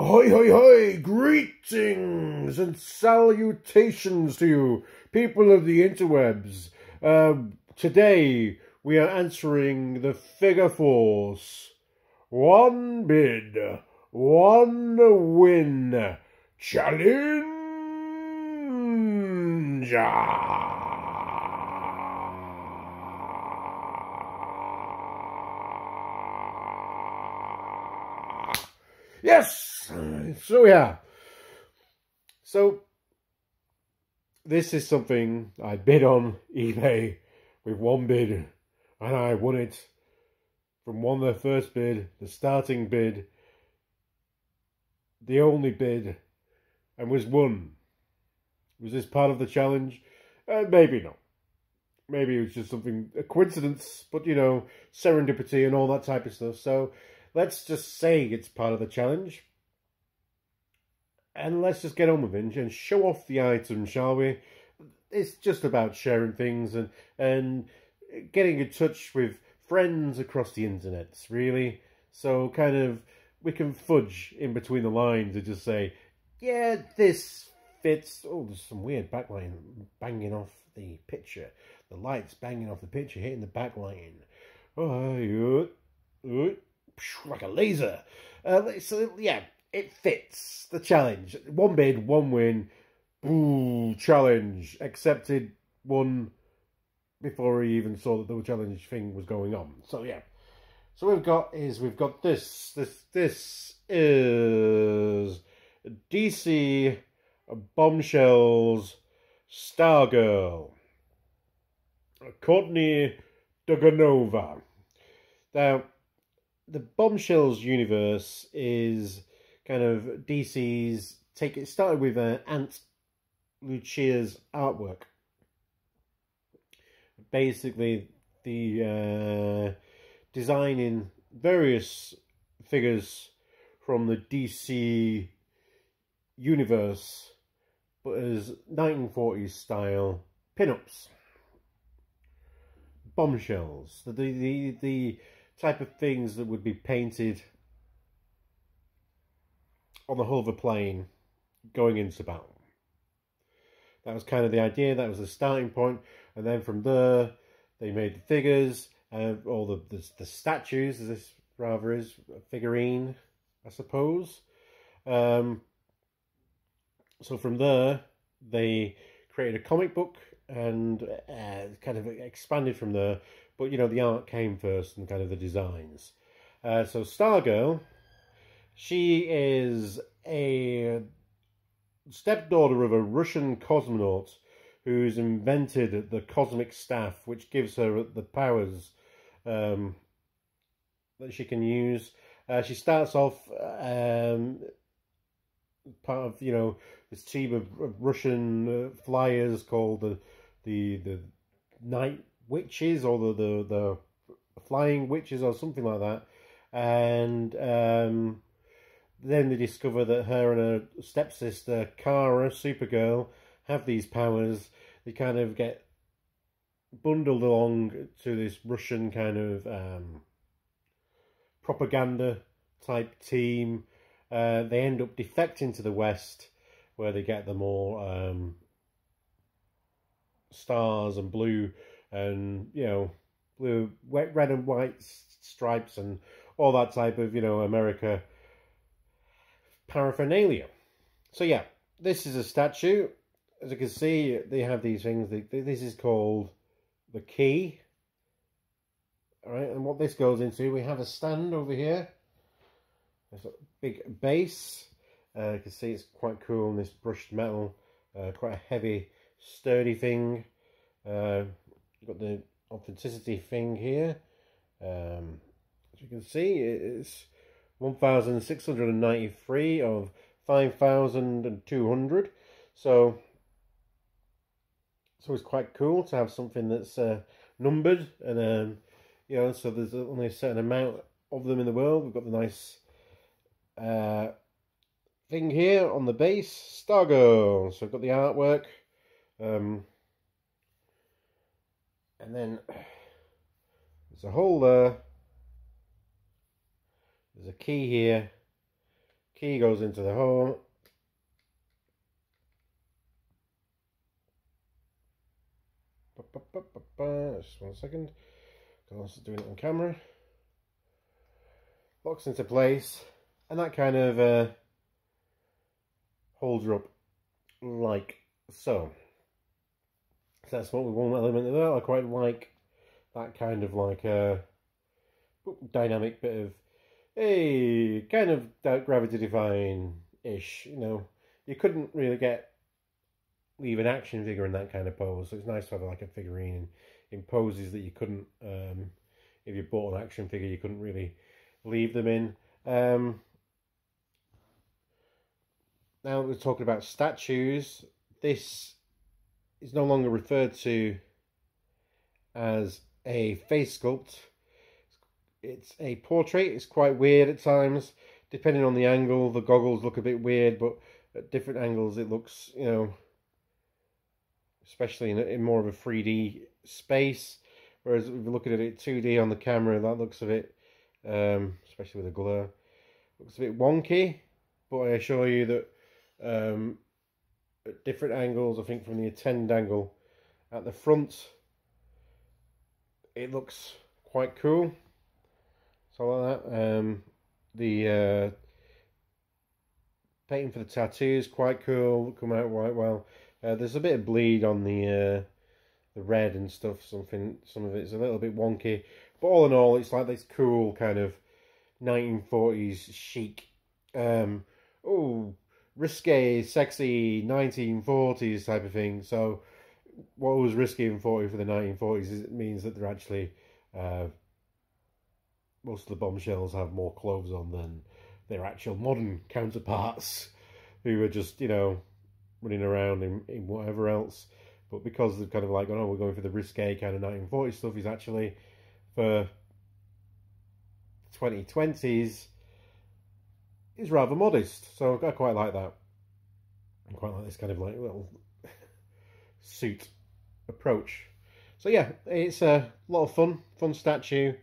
Ahoy, hoy, hoy! Greetings and salutations to you, people of the interwebs. Today we are answering the Figure Force one bid, one win challenge. Yes! So yeah. So this is something I bid on eBay with one bid, and I won it from the first bid, the starting bid, the only bid, and was won. Was this part of the challenge? Maybe not. Maybe it was just something, a coincidence, but you know, serendipity and all that type of stuff. So let's just say it's part of the challenge. And let's just get on with it and show off the item, shall we? It's just about sharing things and getting in touch with friends across the internet, really. So kind of, we can fudge in between the lines and just say, yeah, this fits. Oh, there's some weird backline banging off the picture. The light's banging off the picture, hitting the backline. Oh, like a laser. So, yeah, it fits the challenge. One bid, one win. Ooh, challenge. Accepted, won before he even saw that the challenge thing was going on. So, yeah. So we've got this. This is DC Bombshells Stargirl. Courtney Duganova. Now, the Bombshells universe is kind of DC's take. It started with Aunt Lucia's artwork. Basically, the designing various figures from the DC universe, but as 1940s style pin-ups. Bombshells, the type of things that would be painted on the hull of a plane going into battle. That was kind of the idea, that was the starting point, and then from there they made the figures, or the statues, as this rather is, a figurine, I suppose. So from there they created a comic book and kind of expanded from there. But, you know, the art came first and kind of the designs. So Stargirl, she is a stepdaughter of a Russian cosmonaut who's invented the cosmic staff, which gives her the powers that she can use. She starts off part of, you know, this team of Russian flyers called the Night Witches, or the Flying Witches, or something like that. And then they discover that her and her stepsister Kara, Supergirl, have these powers. They kind of get bundled along to this Russian kind of propaganda type team. They end up defecting to the West, where they get the more stars and blue and, you know, blue, red and white stripes and all that type of, you know, America paraphernalia. So yeah, this is a statue. As you can see, they have these things. This is called the key. All right, and what this goes into, we have a stand over here. There's a big base. You can see it's quite cool in this brushed metal. Quite a heavy, sturdy thing. You've got the authenticity thing here. As you can see, it's 1,693 of 5,200. So it's quite cool to have something that's numbered, and you know, so there's only a certain amount of them in the world. We've got the nice thing here on the base, Stargirl. So I've got the artwork, and then there's a hole there. There's a key here, Key goes into the hole. Just 1 second. I'm also doing it on camera. Locks into place, and that kind of holds her up like so. So that's what we want element of that. I quite like that kind of like a dynamic bit of, hey, kind of gravity defying-ish, you know. You couldn't really leave an action figure in that kind of pose, so it's nice to have like a figurine in poses that you couldn't, if you bought an action figure, you couldn't really leave them in. Now we're talking about statues. This is no longer referred to as a face sculpt. It's a portrait. It's quite weird at times, depending on the angle. The goggles look a bit weird, but at different angles it looks, you know, especially in more of a 3D space. Whereas if you're looking at it 2D on the camera, that looks a bit, especially with the glare, looks a bit wonky. But I assure you that at different angles, I think from the attend angle at the front, it looks quite cool. So like that. The painting for the tattoos quite cool, come out quite well. There's a bit of bleed on the red and stuff. Some of it's a little bit wonky, but all in all, it's like this cool kind of 1940s chic, risque, sexy 1940s type of thing. So what was risky and 40 for the 1940s is it means that they're actually most of the bombshells have more clothes on than their actual modern counterparts, who are just, you know, running around in whatever else. But because they've kind of like, oh, we're going for the risque kind of 1940s stuff, is actually for 2020s is rather modest. So I quite like that. I quite like this kind of like little suit approach. So yeah, it's a lot of fun statue.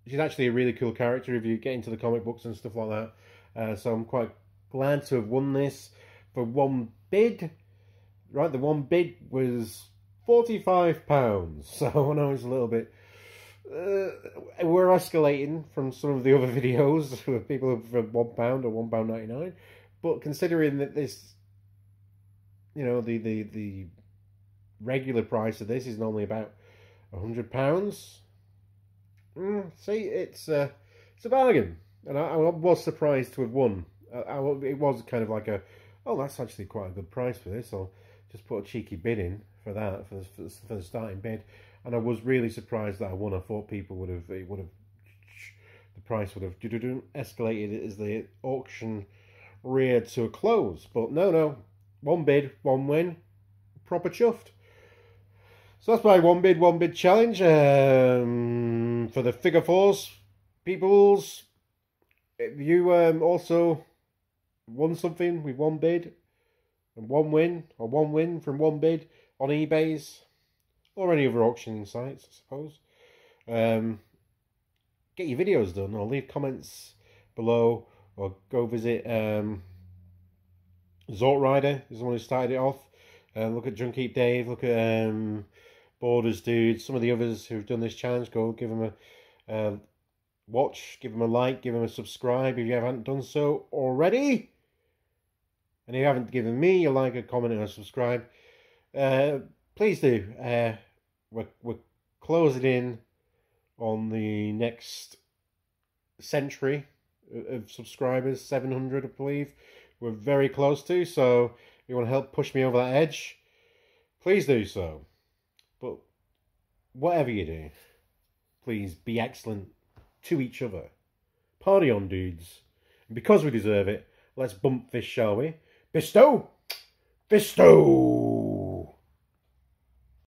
She's actually a really cool character if you get into the comic books and stuff like that. So I'm quite glad to have won this for one bid. Right, the one bid was £45. So I know it's a little bit. We're escalating from some of the other videos where people have for £1 or £1.99. But considering that this, you know, the regular price of this is normally about £100. See, it's a bargain, and I was surprised to have won. It was kind of like a, oh, that's actually quite a good price for this. I'll just put a cheeky bid in for that for the starting bid, and I was really surprised that I won. I thought people would have, the price would have escalated as the auction reared to a close, but no, one bid, one win, proper chuffed. So that's my one bid challenge for the Figure Force peoples. If you also won something with one bid and one win, or one win from one bid on eBay's or any other auctioning sites, I suppose, get your videos done or leave comments below, or go visit Zort Rider is the one who started it off. Look at Junkeep Dave, look at Borders Dude, some of the others who've done this challenge. Go give them a watch, give them a like, give them a subscribe if you haven't done so already. And if you haven't given me a like, a comment, and a subscribe, please do. We're closing in on the next century of subscribers, 700 I believe. We're very close to, so if you want to help push me over that edge, please do so. But whatever you do, please be excellent to each other. Party on, dudes. And because we deserve it, let's bump this, shall we? Bestow! Bestow!